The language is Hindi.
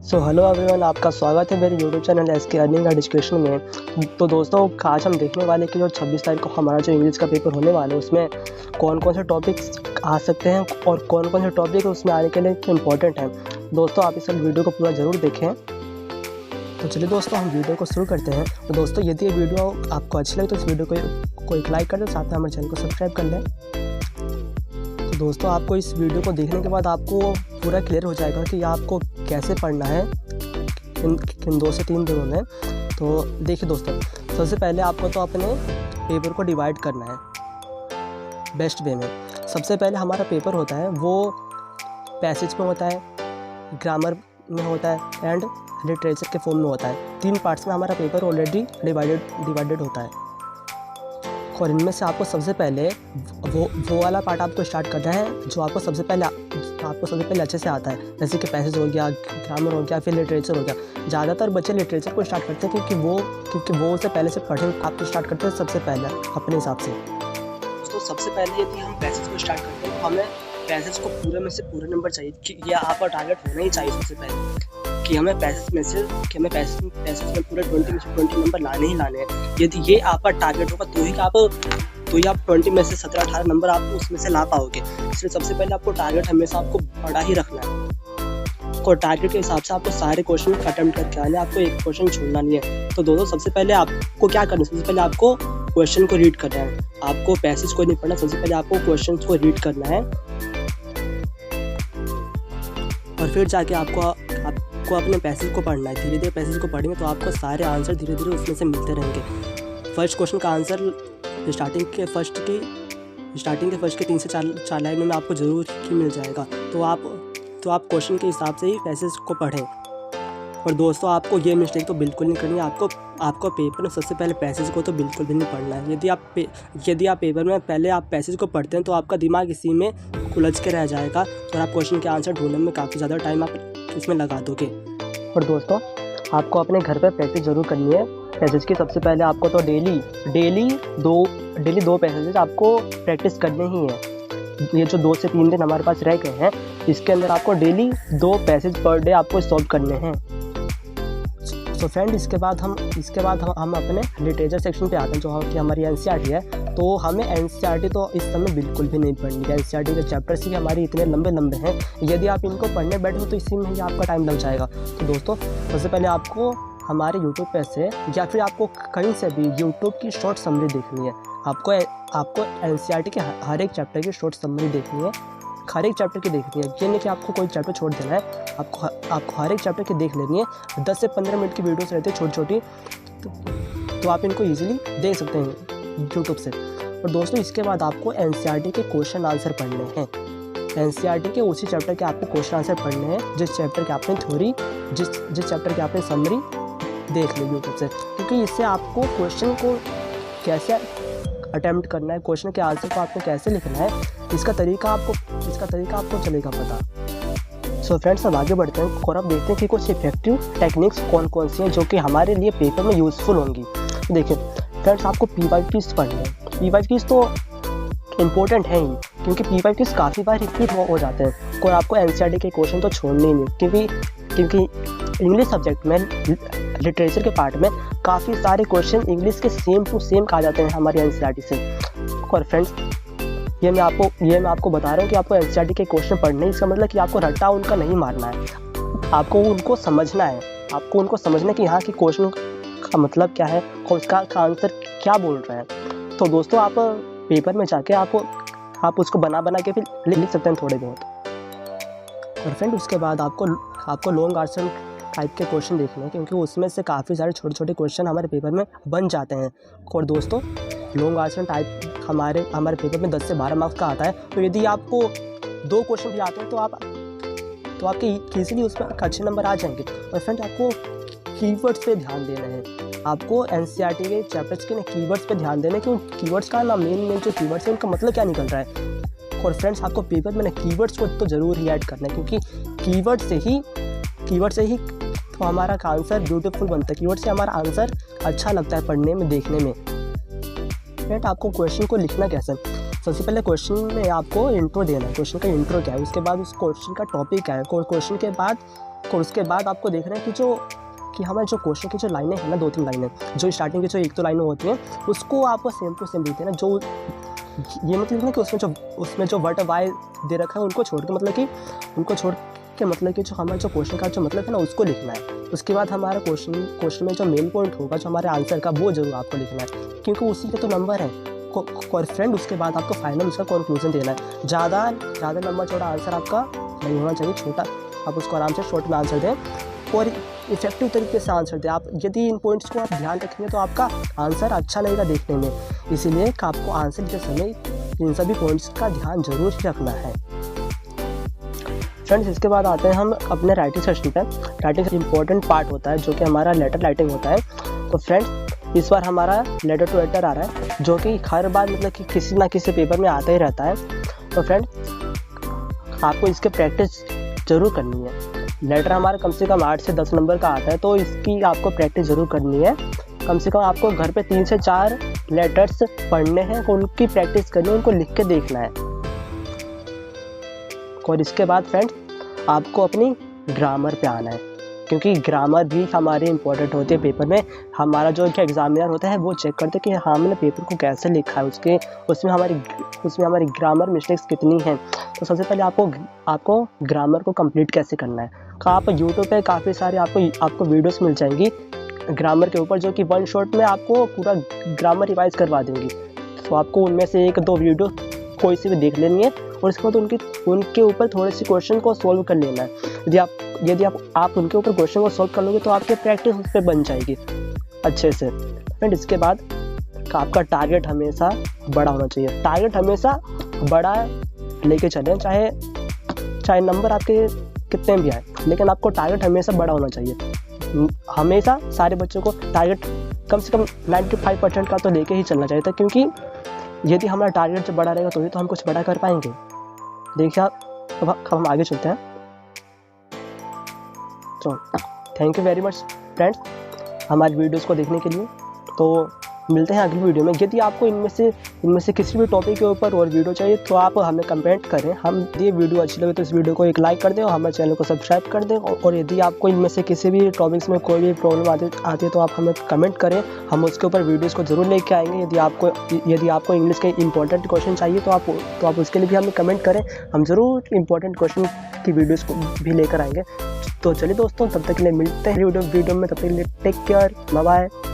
हेलो एवरीवन, आपका स्वागत है मेरे यूट्यूब चैनल एसके अर्निंग का डिस्क्रिप्शन में। तो दोस्तों, आज हम देखने वाले कि जो 26 तारीख को हमारा जो इंग्लिश का पेपर होने वाला है उसमें कौन कौन से टॉपिक्स आ सकते हैं और कौन कौन से टॉपिक उसमें आने के लिए इम्पोर्टेंट हैं। दोस्तों, आप इस वीडियो को पूरा ज़रूर देखें। तो चलिए दोस्तों, हम वीडियो को शुरू करते हैं। तो दोस्तों, यदि ये वीडियो आपको अच्छी लगे तो इस वीडियो को एक लाइक कर दें, साथ में हमारे चैनल को सब्सक्राइब कर लें। तो दोस्तों, आपको इस वीडियो को देखने के बाद आपको पूरा क्लियर हो जाएगा कि आपको कैसे पढ़ना है इन 2 से 3 दिनों में। तो देखिए दोस्तों, सबसे पहले आपको तो अपने पेपर को डिवाइड करना है बेस्ट वे में। सबसे पहले हमारा पेपर होता है वो पैसेज में होता है, ग्रामर में होता है एंड लिटरेचर के फॉर्म में होता है। 3 पार्ट्स में हमारा पेपर ऑलरेडी डिवाइडेड होता है और इनमें से आपको सबसे पहले वो वाला पार्ट आपको स्टार्ट करना है जो आपको सबसे पहले अच्छे से आता है, जैसे कि पैसेज हो गया, ग्रामर हो गया, फिर लिटरेचर हो गया। ज़्यादातर बच्चे लिटरेचर को स्टार्ट करते हैं क्योंकि वो उसे पहले से पढ़े आपको स्टार्ट करते हैं सबसे पहले अपने हिसाब से। तो सबसे पहले यदि हम पैसेज को स्टार्ट करते हैं तो हमें पैसेज को पूरे में से पूरे नंबर चाहिए कि यह आपका टारगेट होना ही चाहिए सबसे पहले कि हमें पैसेज में पूरे 20 में से 20 नंबर लाने ही लाने हैं। यदि ये आपका टारगेट होगा तो ही आप 20 में से 17-18 नंबर आप उसमें से ला पाओगे। इसलिए सबसे पहले आपको टारगेट हमेशा आपको बड़ा ही रखना है और टारगेट के हिसाब से आपको सारे क्वेश्चन अटेम्प्ट करके आने, आपको एक क्वेश्चन छोड़ना नहीं है। तो दोस्तों, सबसे पहले आपको क्या करना है, सबसे पहले आपको क्वेश्चन को रीड करना है। आपको पैसेज को नहीं पढ़ना, सबसे पहले आपको क्वेश्चन को रीड करना है और फिर जाके आपको अपने पैसेज को पढ़ना है। धीरे धीरे पैसेज को पढ़ेंगे तो आपको सारे आंसर धीरे धीरे उसमें से मिलते रहेंगे। फर्स्ट क्वेश्चन का आंसर स्टार्टिंग के फर्स्ट के 3 से 4 लाइन में आपको ज़रूर ही मिल जाएगा। तो आप क्वेश्चन के हिसाब से ही पैसेज को पढ़ें। और दोस्तों, आपको ये मिस्टेक तो बिल्कुल नहीं करनी है। आपको पेपर में सबसे पहले पैसेज को तो बिल्कुल भी नहीं पढ़ना है। यदि आप पेपर में पहले आप पैसेज को पढ़ते हैं तो आपका दिमाग इसी में उलझ के रह जाएगा और आप क्वेश्चन के आंसर ढूंढने में काफ़ी ज़्यादा टाइम आप इसमें लगा दोगे। और दोस्तों, आपको अपने घर पर प्रैक्टिस ज़रूर करनी है पैसेज की। सबसे पहले आपको तो डेली 2 पैसेज आपको प्रैक्टिस करने ही है। ये जो 2 से 3 दिन हमारे पास रह गए हैं, इसके अंदर आपको डेली 2 पैसेज पर डे आपको सॉल्व करने हैं। तो फ्रेंड, इसके बाद हम अपने लिटरेचर सेक्शन पे आते हैं जो कि हमारी एनसीईआरटी है। तो हमें एनसीईआरटी तो इस समय बिल्कुल भी नहीं पढ़नी है। एनसीईआरटी के चैप्टर्स ही हमारे इतने लंबे हैं, यदि आप इनको पढ़ने बैठो तो इसी में ही आपका टाइम लग जाएगा। तो दोस्तों, सबसे पहले आपको हमारे यूट्यूब पे से या फिर आपको कहीं से भी यूट्यूब की शॉर्ट समरी देखनी है। आपको एनसीईआरटी के हर एक चैप्टर की शॉर्ट समरी देखनी है, हर एक चैप्टर की देखनी है। ये नहीं कि आपको कोई चैप्टर छोड़ देना है, आपको हर एक चैप्टर की देख लेनी है। 10 से 15 मिनट की वीडियोस रहती है छोटी, तो आप इनको ईजिली देख सकते हैं यूट्यूब से। और दोस्तों, इसके बाद आपको एनसीईआरटी के क्वेश्चन आंसर पढ़ने हैं। एनसीईआरटी के उसी चैप्टर के आपको क्वेश्चन आंसर पढ़ने हैं जिस चैप्टर के आपने थ्योरी, जिस चैप्टर की आपने समरी देख ली यूट्यूब से, क्योंकि इससे आपको क्वेश्चन को कैसे अटेम्प्ट करना है, क्वेश्चन के आंसर को आपको कैसे लिखना है, इसका तरीका आपको चलेगा पता। सो फ्रेंड्स, अब आगे बढ़ते हैं और अब देखते हैं कि कुछ इफेक्टिव टेक्निक्स कौन सी हैं जो कि हमारे लिए पेपर में यूज़फुल होंगी। देखिए फ्रेंड्स, आपको PYQs पढ़ना है। PYQs तो इम्पोर्टेंट है ही, क्योंकि PYQs काफ़ी बार रिपीट हो जाते हैं और आपको एनसीईआरटी के क्वेश्चन तो छोड़ने ही नहीं, क्योंकि इंग्लिश सब्जेक्ट में लिटरेचर के पार्ट में काफ़ी सारे क्वेश्चन इंग्लिश के सेम टू सेम आ जाते हैं हमारी एनसीईआरटी से। और फ्रेंड्स, ये मैं आपको बता रहा हूँ कि आपको एनसीईआरटी के क्वेश्चन पढ़ने हैं। इसका मतलब कि आपको रट्टा उनका नहीं मारना है, आपको उनको समझना है। आपको उनको समझना कि यहाँ की क्वेश्चन का मतलब क्या है और उसका आंसर क्या बोल रहा है। तो दोस्तों, आप पेपर में जाके आप उसको बना के फिर लिख सकते हैं थोड़े बहुत। और फ्रेंड, उसके बाद आपको लॉन्ग आंसर टाइप के क्वेश्चन देखने हैं, क्योंकि उसमें से काफ़ी सारे छोटे क्वेश्चन हमारे पेपर में बन जाते हैं। और दोस्तों, लॉन्ग आंसर टाइप हमारे पेपर में 10 से 12 मार्क्स का आता है। तो यदि आपको 2 क्वेश्चन भी आते हैं तो आपके ईजिली उसमें अच्छे नंबर आ जाएंगे। और फ्रेंड, आपको कीवर्ड्स पे ध्यान देना है। आपको एनसीईआरटी के चैप्टर्स के कीवर्ड्स पे ध्यान देना है कि उन कीवर्ड्स का मेन जो कीवर्ड्स है उनका मतलब क्या निकल रहा है। और फ्रेंड्स, आपको पेपर में कीवर्ड्स को तो ज़रूर ही ऐड करना है, क्योंकि कीवर्ड से ही तो हमारा आंसर ब्यूटीफुल बनता है। कीवर्ड से हमारा आंसर अच्छा लगता है पढ़ने में, देखने में। फ्रेंड, आपको क्वेश्चन को लिखना कैसे? सबसे पहले क्वेश्चन में आपको इंट्रो देना है, क्वेश्चन का इंट्रो क्या है, उसके बाद उस क्वेश्चन का टॉपिक क्या है, क्वेश्चन के बाद और उसके बाद आपको देखना है कि हमारे जो क्वेश्चन की जो लाइनें हैं ना, 2-3 लाइनें जो स्टार्टिंग की जो 1-2 लाइनें होती हैं, उसको आपको सेम टू सेम लिखते हैं ना। जो ये मतलब ना कि उसमें जो वर्ड वाई दे रखा है उनको छोड़ के मतलब कि जो हमारा जो क्वेश्चन का जो मतलब है ना उसको लिखना है। उसके बाद हमारा क्वेश्चन में जो मेन पॉइंट होगा जो हमारे आंसर का, वो जरूर आपको लिखना है, क्योंकि उसी के तो नंबर है। और फ्रेंड उसके बाद आपको फाइनल उसका कंक्लूजन देना है। ज़्यादा लंबा चौड़ा आंसर आपका नहीं होना चाहिए, छोटा आप उसको आराम से शॉर्ट में आंसर दें और इफेक्टिव तरीके से आंसर दें। आप यदि इन पॉइंट्स को आप ध्यान रखेंगे तो आपका आंसर अच्छा लगेगा देखने में। इसीलिए आपको आंसर के समय इन सभी पॉइंट्स का ध्यान जरूर रखना है। फ्रेंड्स इसके बाद आते हैं हम अपने राइटिंग सेशन पे। राइटिंग इंपॉर्टेंट पार्ट होता है जो कि हमारा लेटर राइटिंग होता है। तो फ्रेंड्स इस बार हमारा लेटर टू राइटर आ रहा है, जो कि हर बार मतलब कि किसी ना किसी पेपर में आता ही रहता है। तो फ्रेंड्स आपको इसके प्रैक्टिस ज़रूर करनी है। लेटर हमारा कम से कम 8 से 10 नंबर का आता है, तो इसकी आपको प्रैक्टिस ज़रूर करनी है। कम से कम आपको घर पे 3 से 4 लेटर्स पढ़ने हैं, उनकी प्रैक्टिस करनी है, उनको लिख के देखना है। और इसके बाद फ्रेंड्स आपको अपनी ग्रामर पे आना है, क्योंकि ग्रामर भी हमारी इंपॉर्टेंट होती है पेपर में। हमारा जो एग्जामिनर होता है वो चेक करते हैं कि हाँ हमने पेपर को कैसे लिखा है, उसमें हमारी ग्रामर मिस्टेक्स कितनी हैं। तो सबसे पहले आपको ग्रामर को कंप्लीट कैसे करना है। तो आप यूट्यूब पे काफ़ी सारे आपको वीडियोस मिल जाएंगी ग्रामर के ऊपर, जो कि 1 शॉट में आपको पूरा ग्रामर रिवाइज करवा देंगी। तो आपको उनमें से 1-2 वीडियो कोई सी भी देख लेनी है और इसके बाद उनके ऊपर थोड़े से क्वेश्चन को सॉल्व कर लेना है। यदि आप उनके ऊपर क्वेश्चन को सॉल्व कर लोगे तो आपकी प्रैक्टिस उस पर बन जाएगी अच्छे से। फ्रेंड इसके बाद आपका टारगेट हमेशा बड़ा होना चाहिए। टारगेट हमेशा बड़ा लेके चलें, चाहे नंबर आपके कितने भी आए, लेकिन आपको टारगेट हमेशा बड़ा होना चाहिए। हमेशा सारे बच्चों को टारगेट कम से कम 95% का तो लेके ही चलना चाहिए था, क्योंकि यदि हमारा टारगेट जब बड़ा रहेगा तो हम कुछ बड़ा कर पाएंगे। देखिए अब हम आगे चलते हैं। तो thank you very much friends हमारी वीडियोस को देखने के लिए। तो मिलते हैं अगली वीडियो में। यदि आपको इनमें से किसी भी टॉपिक के ऊपर और वीडियो चाहिए तो आप हमें कमेंट करें। हम ये वीडियो अच्छी लगे तो इस वीडियो को एक लाइक कर दें और हमारे चैनल को सब्सक्राइब कर दें। और यदि आपको इनमें से किसी भी टॉपिक्स में कोई भी प्रॉब्लम आती है तो आप हमें कमेंट करें, हम उसके ऊपर वीडियोज़ को ज़रूर लेके आएंगे। यदि आपको इंग्लिश के इंपॉर्टेंट क्वेश्चन चाहिए तो आप उसके लिए भी हमें कमेंट करें, हम ज़रूर इंपॉर्टेंट क्वेश्चन की वीडियोज़ को भी लेकर आएंगे। तो चलिए दोस्तों, तब तक के लिए मिलते हैं वीडियो में। तब तक के लिए टेक केयर, बाय बाय।